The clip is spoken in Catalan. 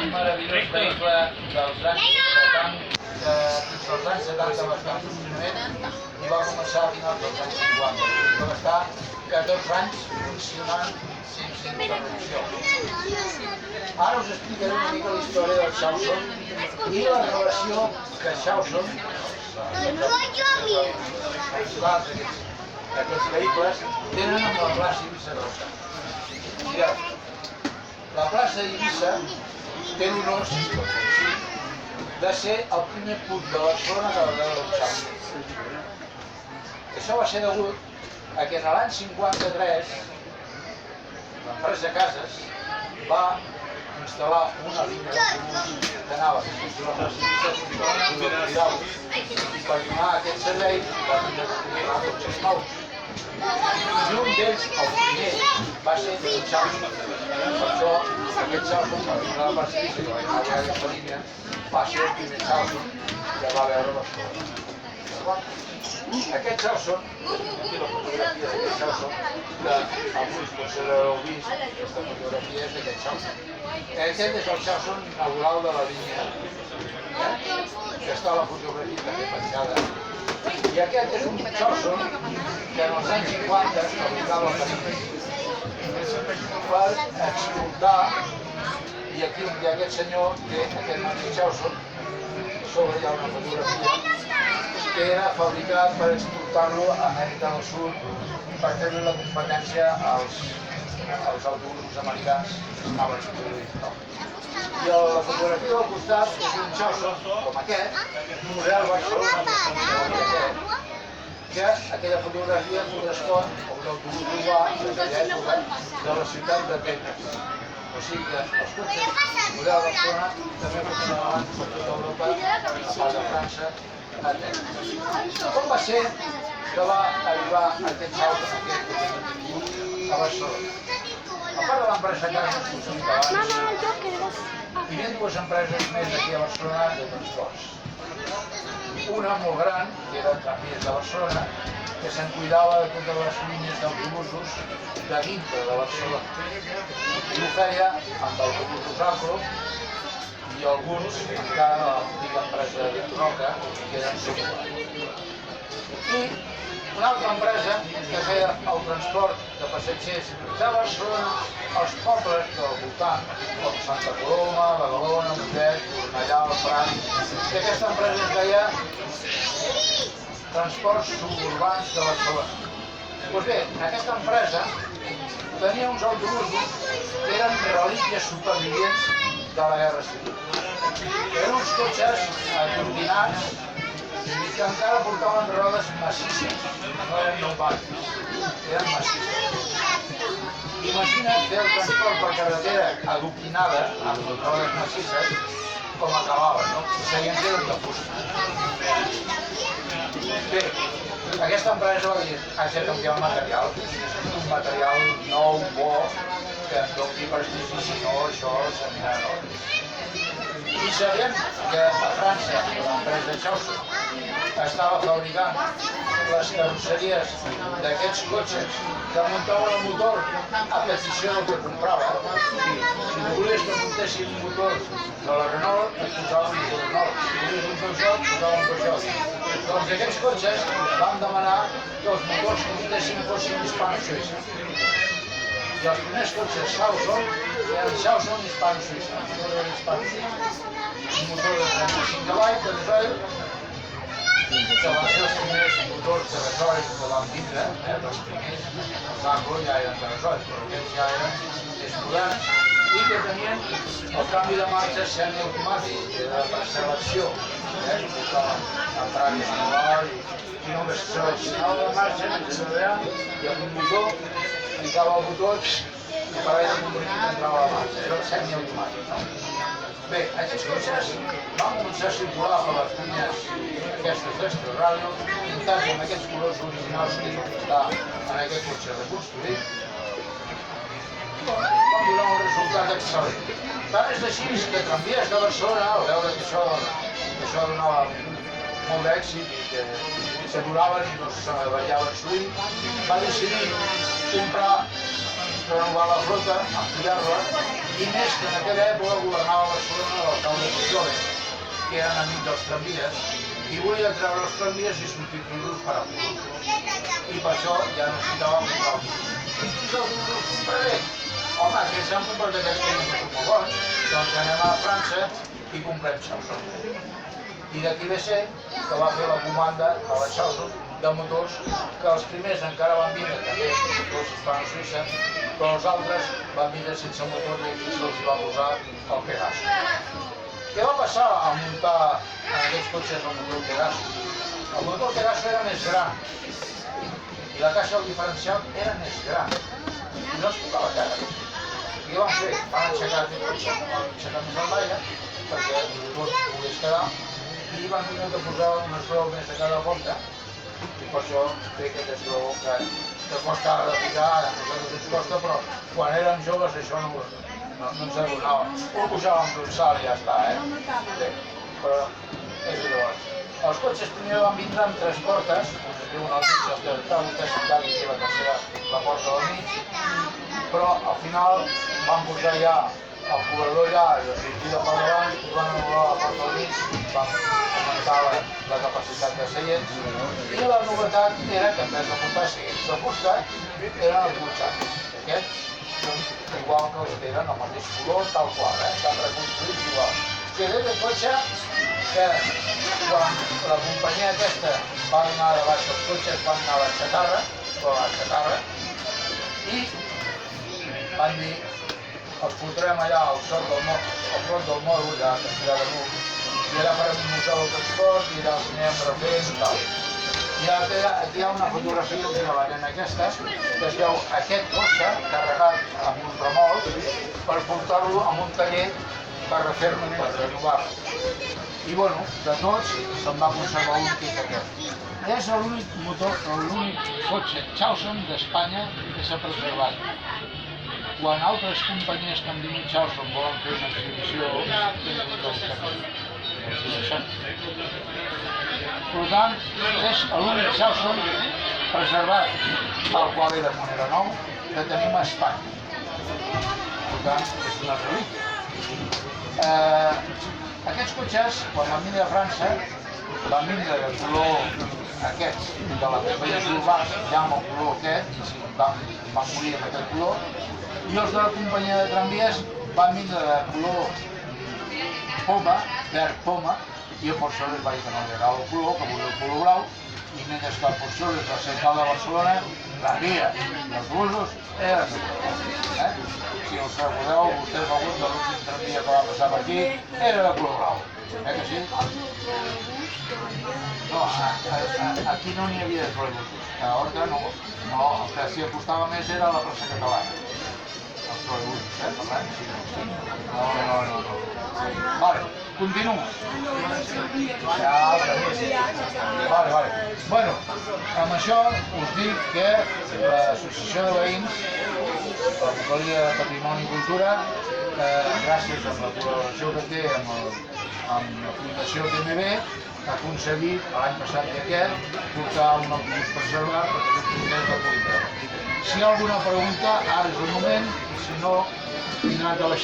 meravellós vehicle dels anys 70, fins als anys 70 va estar en funcionament i va començar a finals dels anys 50. Va estar 14 anys funcionant sense interrupció. Ara us explicaré una mica la història del Chausson i la relació que Chausson, aquests vehicles, tenen amb la plaça Eivissa de Rossà. Mireu, la plaça d'Eivissa té l'honor, si es pot dir així, de ser el primer punt de Barcelona que va veure un Chausson. Això va ser degut a que en l'any 53 l'empresa Cases va instal·lar una línia d'autobús que anava des de la plaça Eivissa fins a l'Avinguda Vidal i per donar aquest servei va haver de comprar cotxes nous. I un d'ells, el primer, va ser el Chausson. Per això aquest Chausson, per donar la plaça Eivissa i per donar aquesta línia, va ser el primer Chausson que va veure Barcelona. Aquest Chausson, aquí la fotografia d'aquest Chausson, que avui potser l'heu vist, aquesta fotografia és d'aquest Chausson. Aquest és el Chausson inaugural de la línia, que està a la fotografia també penjada. I aquest és un Chausson que en els anys 50 es fabricava a París per exportar, i aquí aquest senyor té aquest mateix Chausson, sobre hi ha una fotografia, que era fabricat per exportar-lo a Amèrica del Sud per fer-li la competència als autobusos americans que estaven produïts. I la fotografia del costat és un Chausson com aquest, model Barcelona, que aquella fotografia correspon a un autobús urbà d'aquella època de la ciutat d'Atenes. O sigui que els cotxes model Barcelona també porten endavant per tota Europa, a part de França, a Atenes. Com va ser que va arribar aquest Chausson a Barcelona? A part de l'empresa Cases, que us he dit abans, hi havia dues empreses més aquí a Barcelona de transports. Una molt gran, que era Tramvies de Barcelona, que se'n cuidava de totes les línies d'autobusos de dintre de Barcelona. I ho feia amb autobusos Acro i alguns encara de l'antiga empresa de Roca, que eren Socola. I una altra empresa que feia el transport de passatgers de Barcelona als pobles del voltant, com Santa Coloma, Badalona, Mollet, Cornellà, el Prat, i aquesta empresa es deia Transports Suburbans de Barcelona. Doncs bé, aquesta empresa tenia uns autobusos que eren relíquies supervivents de la Guerra Civil. Eren uns cotxes turbinats i que encara portaven rodes massisses, no eren pneumàtics, eren massisses. Imagina't fer el transport per carretera adoquinada, amb rodes massisses, com acabaven, no? Seguien eren de fusta. Bé, aquesta empresa va dir, haig de canviar el material, un material nou, bo, que em doni prestigi, si no això s'anirà en ordre. I sabem que a França, l'empresa Chausson, estava fabricant les carrosseries d'aquests cotxes que muntaven el motor a petició del que comprava. Si tu volies que muntessin un motor de la Renault, et posaven un motor Renault. Si volies un Peugeot, posaven un Peugeot. Doncs aquests cotxes van demanar que els motors que muntessin fossin hispano-suïssos. I els primers cotxes Chausson eren Chausson hispano-suïssa. Un motor de 35 cavalls de gasoil, que van ser els primers motors de gasoil que van vindre, els primers, els Acro ja eren de gasoil, però aquests ja eren més moderns, i que tenien el canvi de marxa semiautomàtic, que era per selecció, que portaven embragues manual i només seleccionava la marxa, i amb un motor, clicava el botó i el parell de comprimit entrava a la marxa, era el semiautomàtic. Bé, aquests cotxes van començar a circular per les línies aquestes d'Extraràdio, pintats amb aquests colors originals que està en aquest cotxe reconstruït, van donar un resultat excel·lent. Tant és així que Tramvies de Barcelona, al veure que això donava molt d'èxit i que s'aturaven i no se vellaven sovint, va decidir comprar, però en renovar la flota, ampliar-la, i més que en aquella època governava Barcelona l'alcalde Pujol, que eren amics dels tramvies, i volia treure els tramvies i substituir-los per autobusos. I per això ja necessitàvem un autobús. Quins autobusos compraré? Home, aquests han comprat aquests que no són molt bons, doncs anem a França i comprem Chausson. I d'aquí ve ser que va fer la comanda a la Chausson de motors, que els primers encara van vindre també motors hispano-suïssa, però els altres van vindre sense motor i aquí se'ls va posar el Pegaso. Què va passar a muntar en aquests cotxes el motor Pegaso? El motor Pegaso era més gran i la caixa del diferencial era més gran i no es tocava cara. I què van fer? Van aixecar aquest cotxe, van aixecar més el l'aire perquè el motor pogués quedar i van tenir de posar un esglaó més a cada porta i per això té aquest esglaó que costa ara de ficar, a nosaltres ens costa, però quan érem joves això no ens adonava. Ho posàvem d'un salt i ja està, Sí, però és llavors. Els cotxes primer van vindre amb 3 portes, es diuen els mig, els que vostè sentat i la tercera, la porta del mig, però al final van posar ja el cobrador ja sortida per davant i van anul·lar la porta del mig, van augmentar la capacitat de seients i la novetat era que en vez de portar seients de fusta eren els butxacs. Aquests són igual que els que eren el mateix color, tal qual, estan reconstruïts igual. Que és aquest cotxe que quan la companyia aquesta va donar de baix els cotxes van anar a la xatarra i van dir els fotrem allà al front del mòdul, allà a Castellà de Nuc, i allà farem un museu del transport i allà els anirem refent i tal. I aquí hi ha una fotografia equivalent a aquesta, que es veu aquest cotxe carregat amb un remolc per portar-lo a un taller per refer-lo, per renovar-lo. I bueno, de tots se'n va conservar un que és aquest. És l'únic cotxe Chausson d'Espanya que s'ha preservat. Quan altres companyies que han vingut Chausson volen fer una exhibició, tenen un camí. Per tant, és l'únic Chausson preservat, tal qual era Monera Nou, que tenim a Espanya. Per tant, és una relíquia. Aquests cotxes, quan van vindre a França, van vindre de color aquests, de la companyia Sulbach, ja amb el color aquest, van morir amb aquest color, i els de la companyia de tramvies van vindre de color poma, verd poma, i a Porcel·les va dir que no li agradava el color, que volia el color blau, i mentre que a Porcel·les, la central de Barcelona, la via i els busos eren de color. Si us recordeu, vostès algun de l'últim tramvia que va passar per aquí, era de color blau. Que sí? No, aquí no n'hi havia de trolebusos. A Horta no, el que s'hi acostava més era la plaça Catalana. Els trolebusos, parlem? No. Vale, continuo. Vale. Bueno, amb això us dic que l'associació de veïns, la Vocalía de Patrimoni i Cultura, gràcies a la col·laboració que té amb la Fundació TMB, ha aconseguit l'any passat i aquest portar un autobús preservat perquè tots vostès el puguin veure. Si hi ha alguna pregunta, ara és el moment, i si no, tindran que baixar.